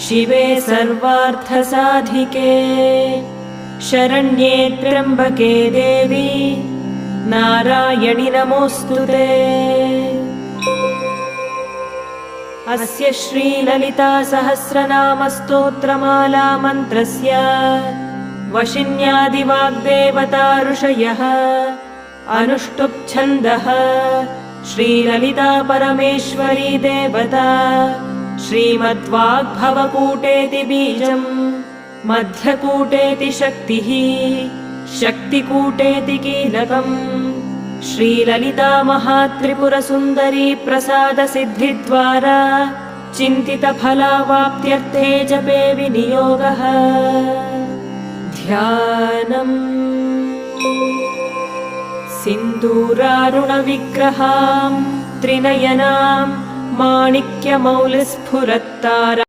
शिवे सर्वार्थसाधिके शरण्ये त्र्यम्बके देवी नारायणि नमोऽस्तुते। अस्य श्रीललिता सहस्रनाम स्तोत्रमाला मन्त्रस्य वशिन्यादिवाग्देवता ऋषयः अनुष्टुप् छन्दः श्रीललिता परमेश्वरी देवता श्रीमद्वाग्भवकूटेति बीजम् मध्यकूटेति शक्तिः शक्तिकूटेति कीलकम् श्रीललिता महात्रिपुरसुन्दरी प्रसादसिद्धिद्वारा चिन्तितफलावाप्त्यर्थे जपे विनियोगः। ध्यानम् सिन्दूरारुणविग्रहां त्रिनयनां माणिक्यमौलिस्फुरत्तारा